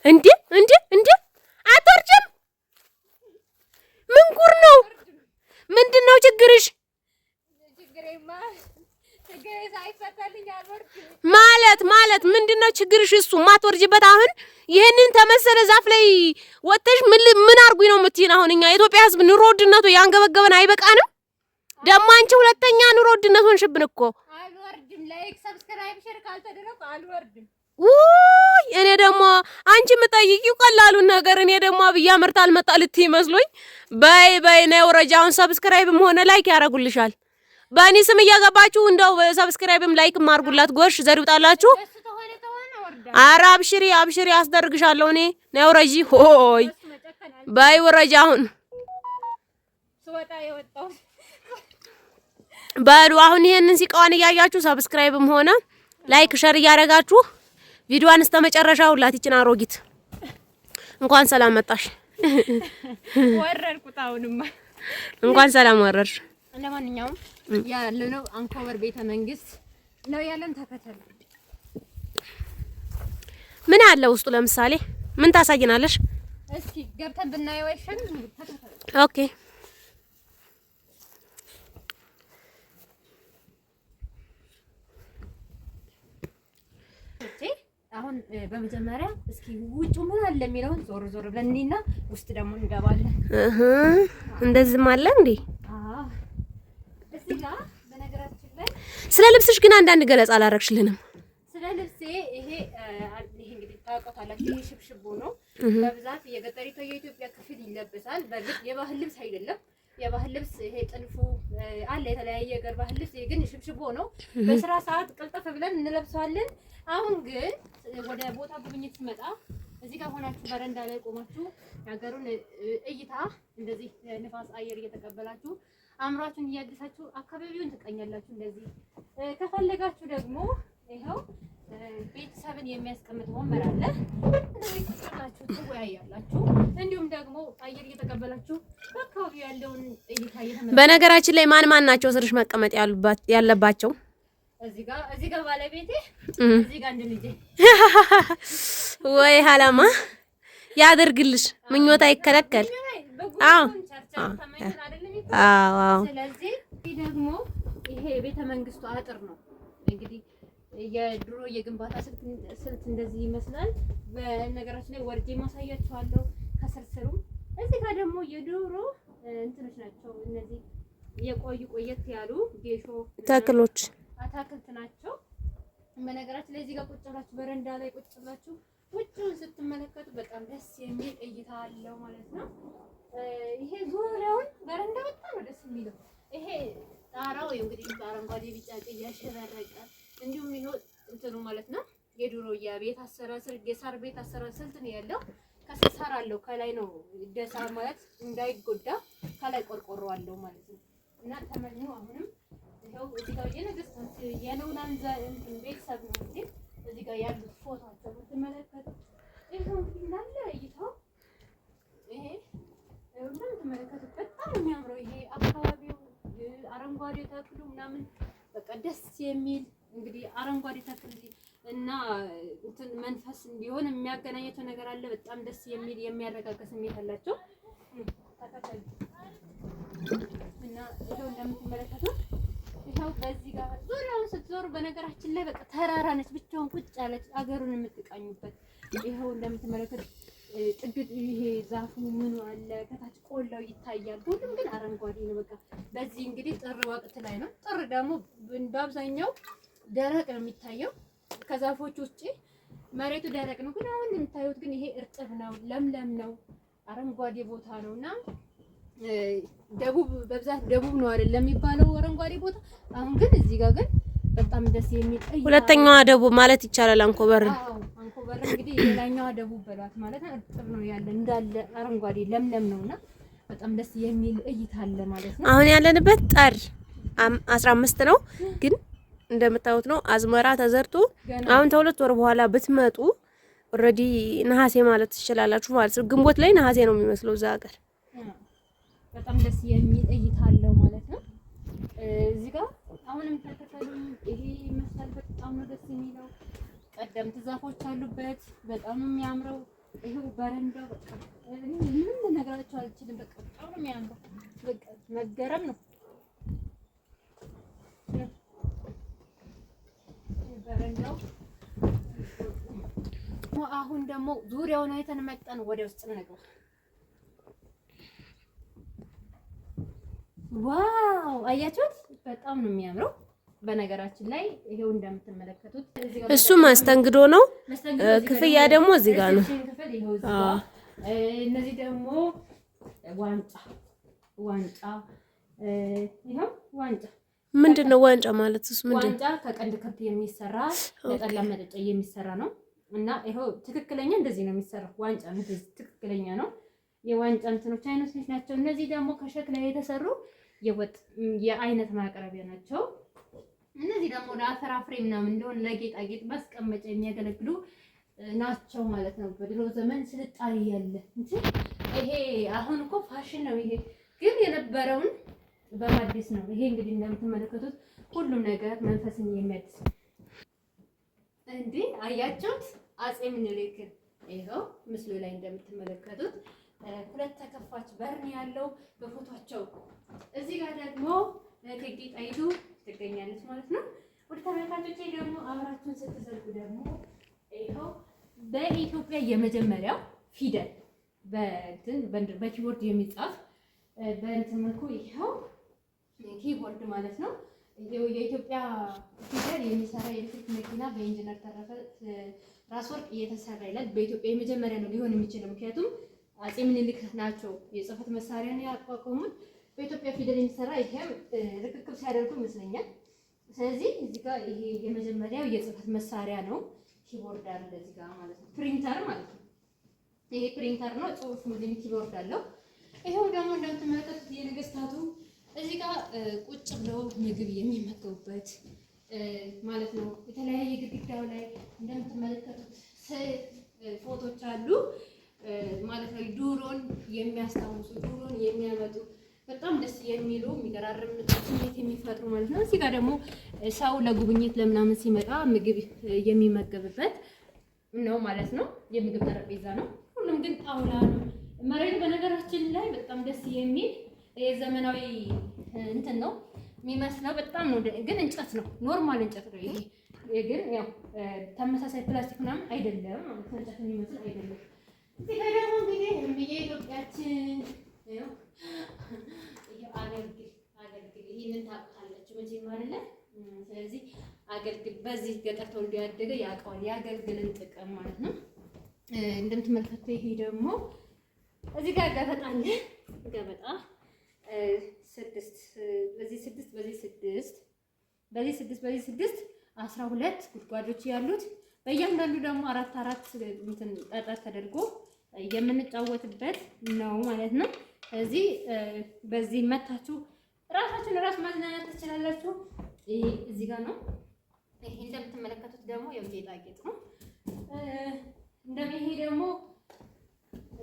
እንዴ እንዴ እንዴ አትወርጅም? ምን ጉር ነው? ምንድነው ችግርሽ? ማለት ምንድነው ችግርሽ? እሱ ማትወርጅበት አሁን ይሄንን ተመሰለ ዛፍ ላይ ወጥተሽ ምን አርጉኝ ነው የምትይን? አሁን እኛ የኢትዮጵያ ሕዝብ ኑሮ ውድነቱ ያንገበገበን አይበቃንም? ደሞ አንቺ ሁለተኛ ኑሮ ውድነት ሆንሽብን እኮ። አልወርድም። ላይክ ሰብስክራይብ ሼር ካልተደረኩ አልወርድም። ውይ እኔ ደግሞ አንቺ የምጠይቂው ቀላሉን ነገር እኔ ደግሞ አብይ አህመድ አልመጣ ልትይ መስሎኝ። በይ ነው ወረጃውን ሰብስክራይብም ሆነ ላይክ ያረጉልሻል። በእኔ ስም እያገባችሁ እንደው ሰብስክራይብም ላይክም አድርጉላት። ጎሽ ዘሪውጣላችሁ። ኧረ አብሽሪ አስደርግሻለሁ እኔ ነው ወረጂ። ሆይ በይ ወረጃውን ስወጣ የወጣው በሉ። አሁን ይሄንን ሲቃዋን እያያችሁ ሰብስክራይብም ሆነ ላይክ ሸር እያደረጋችሁ ቪዲዮዋን እስከመጨረሻው ሁላችሁን አሮጊት እንኳን ሰላም መጣሽ። ወረድኩት። አሁንማ እንኳን ሰላም ወረድሽ። ለማንኛውም ያለነው አንኮበር ቤተ መንግስት ነው ያለን። ተከተሉ። ምን አለ ውስጡ? ለምሳሌ ምን ታሳይናለሽ? እስኪ ገብተን ብናየው አይሻልም? ተከተሉ። ኦኬ አሁን በመጀመሪያ እስኪ ውጭ ምን አለ የሚለውን ዞር ብለን እንይና ውስጥ ደግሞ እንገባለን። እንደዚህም አለ እንዴ? አዎ። እዚህ ጋር በነገራችን ላይ ስለ ልብስሽ ግን አንዳንድ ገለጻ አላረግሽልንም። ስለ ልብሴ ይሄ እንግዲህ ታውቃላችሁ፣ ይሄ ሽብሽቦ ነው። በብዛት የገጠሪቷ የኢትዮጵያ ክፍል ይለበሳል። በግድ የባህል ልብስ አይደለም። የባህል ልብስ ይሄ ጥልፉ አለ፣ የተለያየ የሀገር ባህል ልብስ ግን ሽብሽቦ ነው። በስራ ሰዓት ቅልጥፍ ብለን እንለብሰዋለን። አሁን ግን ወደ ቦታ ጉብኝት ሲመጣ እዚህ ጋር ሆናችሁ በረንዳ ላይ ቆማችሁ የሀገሩን እይታ እንደዚህ ንፋስ አየር እየተቀበላችሁ አእምሯችሁን እያደሳችሁ አካባቢውን ትቀኛላችሁ። እንደዚህ ከፈለጋችሁ ደግሞ ይኸው ቤተሰብን የሚያስቀምጥ ወንበር አለ። እንደዚህ ቁጭላችሁ ትወያያላችሁ። እንዲሁም ደግሞ አየር እየተቀበላችሁ በአካባቢው ያለውን እይታ እየተመለከታችሁ። በነገራችን ላይ ማን ናቸው ስርሽ መቀመጥ ያለባቸው? እዚህ ጋር ባለቤቴ፣ እዚህ ጋር እንደ ልጄ። ወይ ሀላማ ያድርግልሽ፣ ምኞት አይከለከል። አዎ አዎ። ስለዚህ ደግሞ ይሄ ቤተ መንግስቱ አጥር ነው። እንግዲህ የድሮ የግንባታ ስልት እንደዚህ ይመስላል። በነገራችን ላይ ወርጄ ማሳያችኋለሁ ከስርስሩ። እዚህ ጋር ደግሞ የድሮ እንትኖች ናቸው እነዚህ ቆየት ያሉ ጌሾ ተክሎች አታክልት ናቸው። በነገራችን ላይ እዚህ ጋር ቁጭ ብላችሁ በረንዳ ላይ ቁጭ ብላችሁ ውጭውን ስትመለከቱ በጣም ደስ የሚል እይታ አለው ማለት ነው። ይሄ ዙሪያውን በረንዳ በጣም ነው ደስ የሚለው። ይሄ ጣራው እንግዲህ በአረንጓዴ ቢጫ ቀይ ያሸበረቀ እንዲሁም ይሄው እንትኑ ማለት ነው የድሮ የቤት አሰራር የሳር ቤት አሰራር ስልት ነው ያለው። ከስር ሳር አለው፣ ከላይ ነው ደሳር ማለት እንዳይጎዳ ከላይ ቆርቆሮ አለው ማለት ነው። እና ተመልሶ አሁንም ይሄው እዚህ ጋር የነገስታት የነውናንዛ ቤተሰብ ነው እንጂ እዚህ ጋር ያሉት ፎቶአቸው ብትመለከቱ ይሄው እንዳለ እይታው ይሄ እንደምን ተመለከቱ። በጣም የሚያምረው ይሄ አካባቢው አረንጓዴ ተክሉ ምናምን በቃ ደስ የሚል እንግዲህ አረንጓዴ ተክል እና እንትን መንፈስ እንዲሆን የሚያገናኛቸው ነገር አለ። በጣም ደስ የሚል የሚያረጋጋ ስሜት አላቸው። ተከታተሉ እና ይሄው እንደምትመለከቱት ይሄው በዚህ ጋር ዙሪያውን ስትዞሩ በነገራችን ላይ በቃ ተራራ ነች፣ ብቻውን ቁጭ ያለች አገሩን የምትቃኙበት። ይሄው እንደምትመለከቱት ጥግት ይሄ ዛፉ ምኑ አለ፣ ከታች ቆላው ይታያል። ሁሉም ግን አረንጓዴ ነው። በቃ በዚህ እንግዲህ ጥር ወቅት ላይ ነው። ጥር ደግሞ በአብዛኛው ደረቅ ነው የሚታየው ከዛፎች ውጪ መሬቱ ደረቅ ነው። ግን አሁን የምታዩት ግን ይሄ እርጥብ ነው፣ ለምለም ነው፣ አረንጓዴ ቦታ ነውና ደቡብ በብዛት ደቡብ ነው አይደል የሚባለው አረንጓዴ ቦታ። አሁን ግን እዚህ ጋር ግን በጣም ደስ የሚል ሁለተኛዋ ደቡብ ማለት ይቻላል አንኮበር። አዎ አንኮበር እንግዲህ ሌላኛዋ ደቡብ በሏት ማለት ነው። እርጥብ ነው ያለ እንዳለ አረንጓዴ ለምለም ነውና በጣም ደስ የሚል እይታ አለ ማለት ነው። አሁን ያለንበት ጥር 15 ነው ግን እንደምታዩት ነው አዝመራ ተዘርቶ አሁን ተሁለት ወር በኋላ ብትመጡ ኦሬዲ ነሐሴ ማለት ትችላላችሁ ማለት ነው። ግንቦት ላይ ነሐሴ ነው የሚመስለው እዛ ሀገር። በጣም ደስ የሚል እይታ አለው ማለት ነው። እዚህ ጋር አሁንም ተከታተሉኝ። ይሄ ይመስላል። በጣም ነው ደስ የሚለው። ቀደምት ዛፎች አሉበት። በጣም የሚያምረው ይሄው በረንዳው በቃ ምንም ልነግራችሁ አልችልም። በቃ በጣም ነው የሚያምረው። በቃ መገረም ነው። በረንዳው አሁን ደግሞ ዙሪያውን አይተን መጣን። ወደ ውስጥ እንግባ። ዋው አያችሁት? በጣም ነው የሚያምረው። በነገራችን ላይ ይሄው እንደምትመለከቱት እሱ መስተንግዶ ነው። ክፍያ ደግሞ እዚህ ጋር ነው። እነዚህ ደግሞ ዋንጫ ይሄው ዋንጫ ምንድን ነው? ዋንጫ ማለት እሱ ምንድን ነው? ዋንጫ ከቀንድ ከብት የሚሰራ ለጠላ መጠጫ የሚሰራ ነው። እና ይሄው ትክክለኛ እንደዚህ ነው የሚሰራው። ዋንጫ ነው ትክክለኛ ነው። የዋንጫ እንትኖች አይነቶች ናቸው። እነዚህ ደግሞ ከሸክላ የተሰሩ የወጥ የአይነት ማቅረቢያ ናቸው። እነዚህ ደግሞ ለፍራፍሬ ምናምን እንደሆነ ለጌጣጌጥ ማስቀመጫ የሚያገለግሉ ናቸው ማለት ነው። በድሮ ዘመን ስልጣኔ ያለ እንጂ ይሄ አሁን እኮ ፋሽን ነው። ይሄ ግን የነበረውን በማዲስ ነው። ይሄ እንግዲህ እንደምትመለከቱት ሁሉም ነገር መንፈስን የሚያድስ እንዴ አያችሁት? አጼ ምኒልክ ይሄው ምስሉ ላይ እንደምትመለከቱት ሁለት ተከፋች በርን ያለው በፎቶቸው። እዚህ ጋር ደግሞ እቴጌ ጣይቱ ትገኛለች ማለት ነው። ወደ ተመልካቾቼ ደግሞ አብራችሁን ስትዘልቁ ደግሞ ይሄው በኢትዮጵያ የመጀመሪያው ፊደል በኪቦርድ የሚጻፍ በእንትን መልኩ ይሄው ኪቦርድ ማለት ነው። የኢትዮጵያ ፊደል የሚሰራ የኤሌክትሪክ መኪና በኢንጂነር ተረፈ ራስ ወርቅ እየተሰራ ይላል። በኢትዮጵያ የመጀመሪያ ነው ሊሆን የሚችለው፣ ምክንያቱም አጼ ምኒልክ ናቸው የጽህፈት መሳሪያን ያቋቋሙት። በኢትዮጵያ ፊደል የሚሰራ ይሄም ርክክብ ሲያደርጉ ይመስለኛል። ስለዚህ እዚህ ጋር ይሄ የመጀመሪያው የጽህፈት መሳሪያ ነው። ኪቦርድ አለ እዚህ ጋር ማለት ነው። ፕሪንተር ማለት ነው። ይሄ ፕሪንተር ነው። ጽሁፍ ሙዚም ኪቦርድ አለው። ይሄው ደግሞ እንደምትመለከቱት የነገስታቱ እዚህ ጋር ቁጭ ብለው ምግብ የሚመገቡበት ማለት ነው። የተለያየ ግድግዳው ላይ እንደምትመለከቱት ፎቶች አሉ ማለት ነው። ዱሮን የሚያስታውሱ ዱሮን የሚያመጡ በጣም ደስ የሚሉ የሚገራርም ስሜት የሚፈጥሩ ማለት ነው። እዚህ ጋር ደግሞ ሰው ለጉብኝት ለምናምን ሲመጣ ምግብ የሚመገብበት ነው ማለት ነው። የምግብ ጠረጴዛ ነው። ሁሉም ግን ጣውላ ነው። መሬቱ በነገራችን ላይ በጣም ደስ የሚል የዘመናዊ እንትን ነው የሚመስለው። በጣም ነው ግን እንጨት ነው፣ ኖርማል እንጨት ነው። ይሄ ግን ያው ተመሳሳይ ፕላስቲክ ምናምን አይደለም ማለት ነው። እንጨት የሚመስል አይደለም። እዚህ ጋር ደግሞ እንግዲህ የኢትዮጵያችን አገልግል ይሄንን ታውቃላችሁ መቼም አይደለ? ስለዚህ አገልግል በዚህ ገጠር ተወልዶ ያደገ ያውቀዋል የአገልግልን ጥቅም ማለት ነው። እንደምትመለከቱ ይሄ ደግሞ እዚህ ጋር ገበጣ አለ። ገበጣ በዚህ ስድስት 12 ጉድጓዶች ያሉት በእያንዳንዱ ደግሞ አራት እንትን ጠጠር ተደርጎ የምንጫወትበት ነው ማለት ነው። ስለዚህ በዚህ መታችሁ ራሳችሁን ራስ ማዝናናት ትችላላችሁ። ይሄ እዚህ ጋር ነው። ይሄ እንደምትመለከቱት ደግሞ የጌጣጌጥ ነው። ይሄ ደግሞ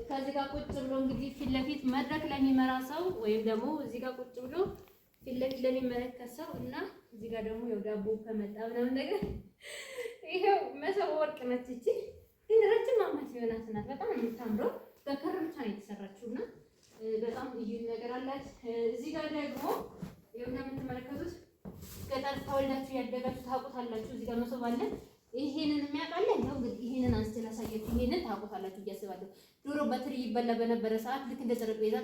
ከዚህ ጋር ቁጭ ብሎ እንግዲህ ፊት ለፊት መድረክ ለሚመራ ሰው ወይም ደግሞ እዚህ ጋር ቁጭ ብሎ ፊት ለፊት ለሚመለከት ሰው እና እዚህ ጋር ደግሞ ያው ዳቦ ከመጣ ምናምን ነገር ይሄው መሰብ ወርቅ ነች። እቺ ግን ረጅም ዓመት የሆናት ናት። በጣም የምታምረው በክር ብቻ ነው የተሰራችውና በጣም ልዩ ነገር አላት። እዚህ ጋር ደግሞ ይሄው እንደምትመለከቱት ገጠር ተወልዳችሁ ያደጋችሁ ታውቁታላችሁ። እዚህ ጋር መሶብ አለ። ይሄንን የሚያውቃለ ነው እንግዲህ ይሄንን አንስተ ላሳያችሁ። ይሄንን ታውቁታላችሁ እያስባለሁ። ድሮ በትሪ ይበላ በነበረ ሰዓት ልክ እንደ ጠረጴዛ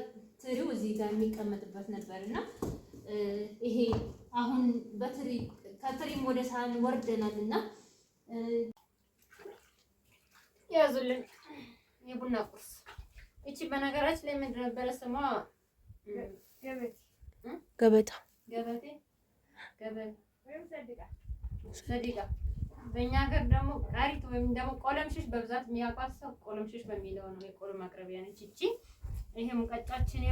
ትሪው እዚህ ጋር የሚቀመጥበት ነበርና ይሄ አሁን በትሪ ከትሪም ወደ ሳህን ወርደናልና ያዙልን የቡና ቁርስ። እቺ በነገራችን ላይ ምንድን ነበረ ስሟ? ገበታ ወይም ሰዲቃ። በእኛ ሀገር ደግሞ ቃሪት ወይም ደግሞ ቆለምሽሽ በብዛት የሚያውቋት ሰው ቆለምሽሽ በሚለው ነው። የቆሎ ማቅረቢያ ነች እቺ። ይሄ ሙቀጫችን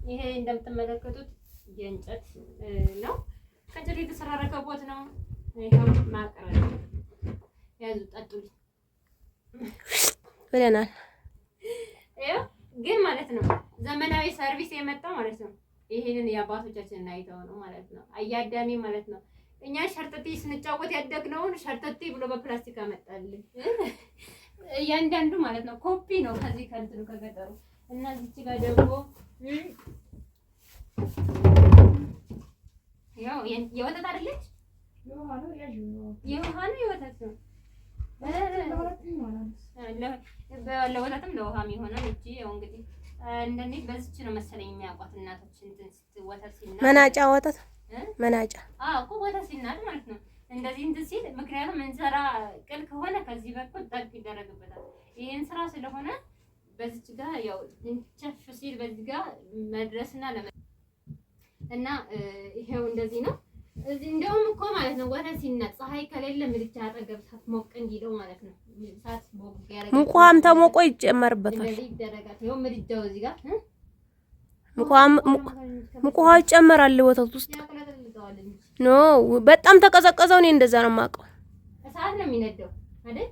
ይሄ እንደምትመለከቱት የእንጨት ነው። ከእንጨት የተሰራ ረከቦት ነው። ይሄው ማቅረቢያ ያዙ ጠጡልኝ ብለናል። ይሄው ግን ማለት ነው ዘመናዊ ሰርቪስ የመጣ ማለት ነው። ይሄንን የአባቶቻችንን አይተው ነው ማለት ነው። አያዳሚ ማለት ነው። እኛ ሸርተቴ ስንጫወት ያደግነውን ሸርተቴ ብሎ በፕላስቲክ አመጣልን። እያንዳንዱ ማለት ነው ኮፒ ነው ከዚህ ከእንትኑ ከገጠሩ እና እዚች ጋር ደግሞ ያው የወተት አይደለች የውሃ ነው የወተት ነው ለወተትም ለውሃም ይሆናል። እቺ ያው እንግዲህ እንደኔ በዚች ነው መሰለኝ የሚያውቋት እናቶች እንትን ወተት ሲናድ መናጫ ወተት መናጫ እኮ ወተት ሲናድ ማለት ነው እንደዚህ እንትን ሲል ምክንያቱም እንጀራ ቅል ከሆነ ከዚህ በኩል ጠቅ ይደረግበታል። ይሄን ስራ ስለሆነ በዚች ጋር ያው ቸፍ ሲል በዚህ ጋር መድረስና እና ይሄው እንደዚህ ነው። እዚህ እንደውም እኮ ማለት ነው ወተት ሲናድ ፀሐይ ከሌለ ምድጃ አጠገብ ሳትሞቅ እንዲለው ማለት ነው። ሳትሞቅ ያረጋል። ሙቋም ተሞቆ ይጨመርበታል። እንደዚህ ይደረጋል። ይሄው ምድጃው እዚህ ጋር ሙቋ ይጨመራል ወተት ውስጥ ኖ በጣም ተቀዘቀዘው። እኔ እንደዛ ነው የማውቀው። እሳት ነው የሚነደው አይደል?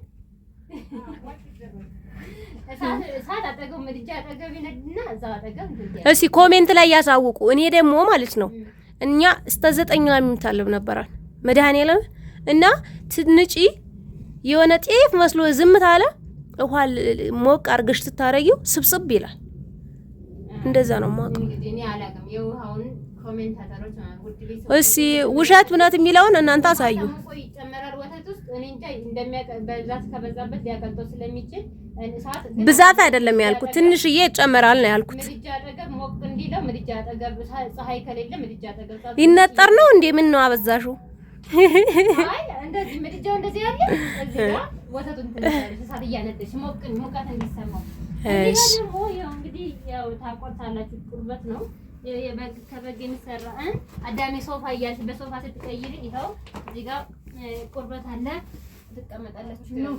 እሳት አጠገብ ምድጃ አጠገብ ይነድና እዛ አጠገብ እንትን እስኪ ኮሜንት ላይ ያሳውቁ። እኔ ደግሞ ማለት ነው እኛ እስከ 9 የሚታለብ ነበራል መድኃኒዓለም እና ትንጪ የሆነ ጤፍ መስሎ ዝም ታለ ውሃ ሞቅ አርገሽ ትታረጊው ስብስብ ይላል። እንደዛ ነው የማውቀው። እንግዲህ እኔ አላውቅም። የውሃውን ኮሜንታተሮች ውድ ቤት እሺ ውሸት እውነት የሚለውን እናንተ አሳዩ። ይጨመራል ወተት ውስጥ እኔ እንጃ እንደሚያበዛት ከበዛበት ሊያቀልጠው ስለሚችል እሳት ብዛት አይደለም ያልኩት ትንሽዬ ይጨመራል ነው ያልኩት። ምድጃ አጠገብ ሞቅ እንዲለው ምድጃ አጠገብ ፀሐይ ከሌለ ምድጃ አጠገብ ሊነጠር ነው እንዴ? ምን ነው አበዛሹ? አይ እንደዚህ ምድጃው እንደዚህ ያለ እዚህ ጋር ወተቱን ትንሽ እሳት እያነደሽ ሙቀት እንዲሰማው እዚህ ጋር ደግሞ ያው እንግዲህ ያው ታቆርታላችሁ። ቁርበት ነው ከበግ የሚሰራ አዳሜ ሶፋ እያልሽ በሶፋ ስትቀይሪ ይኸው እዚህ ጋር ቁርበት አለ ትቀመጣለች ነው።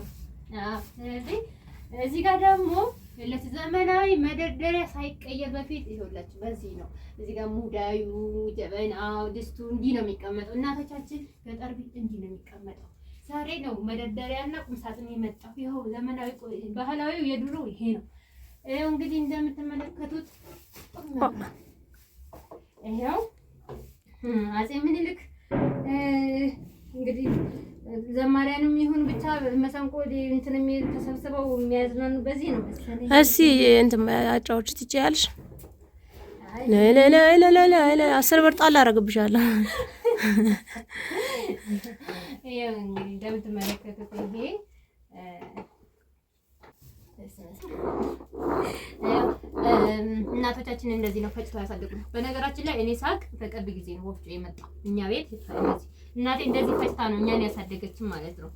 ስለዚህ እዚህ ጋር ደግሞ ለዘመናዊ መደርደሪያ ሳይቀየር በፊት ይኸውላችሁ በዚህ ነው። እዚህ ጋር ሙዳዩ፣ ጀበናው፣ ድስቱ እንዲህ ነው የሚቀመጠው። እናቶቻችን ገጠር ቤት እንዲህ ነው የሚቀመጠው። ዛሬ ነው መደርደሪያና ቁምሳጥን የመጣው። ይኸው ዘመናዊ ባህላዊው የድሮ ይሄ ነው። ይኸው እንግዲህ እንደምትመለከቱት ይኸው አፄ ምኒልክ እንግዲህ ዘማሪያንም ይሁን ብቻ መሰንቆ እንትን የሚል ተሰብስበው የሚያዝናኑ በዚህ ነው መሰለኝ። እሺ እንትን አጫዎች ትችያለሽ። ላ 10 ብር ጣል አደርግብሻለሁ። ይኸው እንግዲህ እንደምትመለከቱት ይሄ እናቶቻችን እንደዚህ ነው ፈጭተው ያሳደጉ። በነገራችን ላይ እኔ ሳቅ በቅርብ ጊዜ ነው ወፍጮ የመጣው እኛ ቤት። እንደዚህ እናቴ እንደዚህ ፈጭታ ነው እኛን ያሳደገችን ማለት ነው።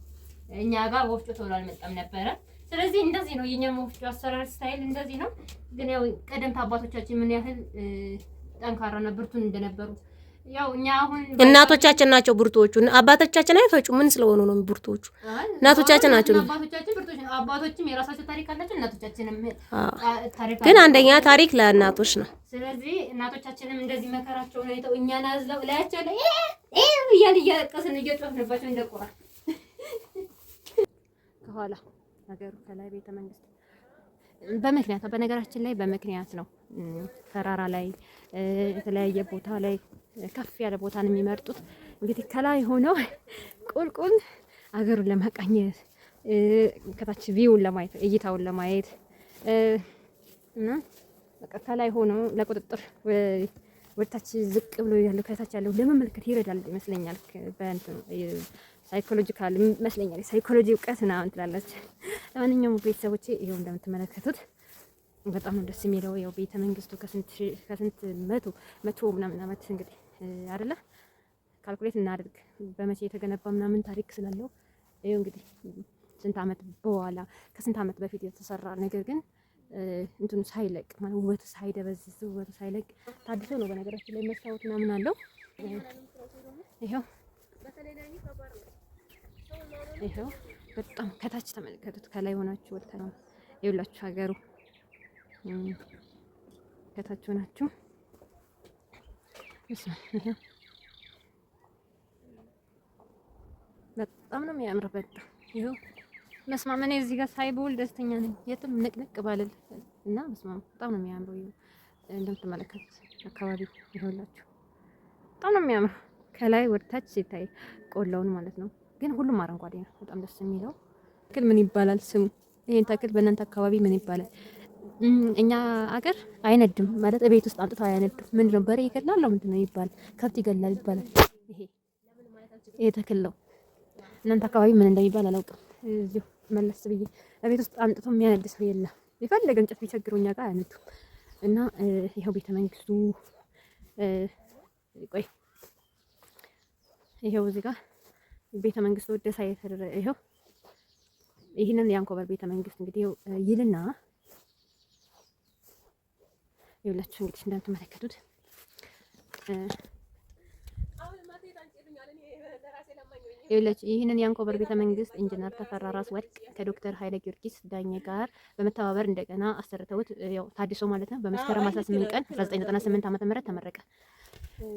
እኛ ጋር ወፍጮ ቶሎ አልመጣም ነበረ። ስለዚህ እንደዚህ ነው የኛ ወፍጮ አሰራር ስታይል እንደዚህ ነው። ግን ያው ቀደምት አባቶቻችን ምን ያህል ጠንካራና ብርቱን እንደነበሩ ያው እኛ አሁን እናቶቻችን ናቸው ብርቱዎቹ። አባቶቻችን አይፈጩ ምን ስለሆኑ ነው ብርቱዎቹ? እናቶቻችን ናቸው። አባቶቻችን ብርቱዎች ነው። አባቶችም የራሳቸው ታሪክ አላቸው። እናቶቻችንም ታሪክ ግን አንደኛ ታሪክ ለእናቶች ነው። ስለዚህ እናቶቻችንም እንደዚህ መከራቸውን አይተው እኛን አዝለው ላያቸው ላይ እያልን እያለቀስን እየጮህንባቸው እንደቆራ ከኋላ ነገሩ ከላይ ቤተ መንግስት በምክንያት በነገራችን ላይ በምክንያት ነው። ተራራ ላይ የተለያየ ቦታ ላይ ከፍ ያለ ቦታን የሚመርጡት እንግዲህ ከላይ ሆነው ቁልቁል አገሩን ለማቃኘት ከታች ቪውን ለማየት እይታውን ለማየት እና በቃ ከላይ ሆኖ ለቁጥጥር ወደታች ዝቅ ብሎ ያለው ከታች ያለው ለመመልከት ይረዳል ይመስለኛል። በእንትን ሳይኮሎጂካል ይመስለኛል። ሳይኮሎጂ እውቀት ነው እንትላለች። ለማንኛውም ቤተሰቦቼ ይሄው እንደምትመለከቱት በጣም ነው ደስ የሚለው። ያው ቤተ መንግስቱ ከስንት መቶ ምናምን ዓመት እንግዲህ አይደለ ካልኩሌት እናድርግ በመቼ የተገነባ ምናምን ታሪክ ስላለው ይሄው እንግዲህ ስንት ዓመት በኋላ ከስንት ዓመት በፊት የተሰራ ነገር ግን እንትኑ ሳይለቅ ማለት ውበቱ ሳይደበዝዝ ውበቱ ሳይለቅ ታድሶ ነው። በነገራችን ላይ መስታወት ምናምን አለው። ይሄው በጣም ከታች ተመልከቱት። ከላይ ሆናችሁ ወጥተና ይኸውላችሁ ሀገሩ ከታች ሆናችሁ በጣም ነው የሚያምር። በጣም ይኸው መስማም እኔ እዚህ ጋር ሳይቦል ደስተኛ ነኝ። የትም ንቅንቅ ባልል እና መስማም በጣም ነው የሚያምረው። እንደምትመለከቱት አካባቢው ይኸውላችሁ በጣም ነው የሚያምር። ከላይ ወደታች ሲታይ ቆላውን ማለት ነው። ግን ሁሉም አረንጓዴ ነው። በጣም ደስ የሚለው ግን ምን ይባላል ስሙ? ይሄን ተክል በእናንተ አካባቢ ምን ይባላል? እኛ አገር አይነድም ማለት ቤት ውስጥ አምጥተው አያነዱም። ምንድን ነው በሬ ይገላል ነው ምንድን ነው ይባላል? ከብት ይገላል ይባላል። ይሄ ተክል ነው። እናንተ አካባቢ ምን እንደሚባል አላውቅም። እዚሁ መለስ ብዬ ቤት ውስጥ አምጥቶ የሚያነድ ሰው የለም። የፈለገ እንጨት ቢቸግረው እኛ ጋር አያነዱም። እና ይኸው ቤተ መንግስቱ ቆይ ይኸው እዚህ ጋር ቤተ መንግስቱ ወደሳ የተደረገ ይኸው ይህንን የአንኮበር ቤተ መንግስት እንግዲህ ይልና ይኸውላችሁ እንግዲህ እንደምትመለከቱት ይኸውላችሁ ይህንን የአንኮበር ቤተ መንግስት ኢንጂነር ተፈራ ራስ ወርቅ ከዶክተር ኃይለ ጊዮርጊስ ዳኘ ጋር በመተባበር እንደገና አሰርተውት ያው ታድሶ ማለት ነው በመስከረም 18 ቀን 1998 ዓ.ም ተመረቀ።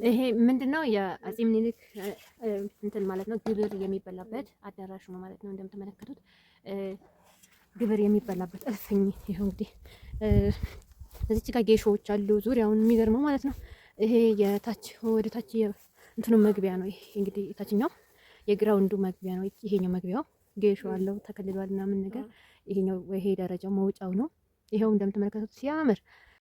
ይሄ ምንድነው የአጼ ምኒልክ እንትን ማለት ነው ግብር የሚበላበት አዳራሽ ነው ማለት ነው። እንደምትመለከቱት ግብር የሚበላበት እልፍኝ ይሄው እንግዲህ እዚች ጋር ጌሾዎች አሉ ዙሪያውን የሚገርመው ማለት ነው። ይሄ የታች ወደ ታች እንትኑ መግቢያ ነው። ይሄ እንግዲህ የታችኛው የግራውንዱ መግቢያ ነው። ይሄኛው መግቢያው ጌሾ አለው ተከልሏል ምናምን ነገር። ይሄኛው ይሄ ደረጃው መውጫው ነው። ይሄው እንደምትመለከቱት ሲያምር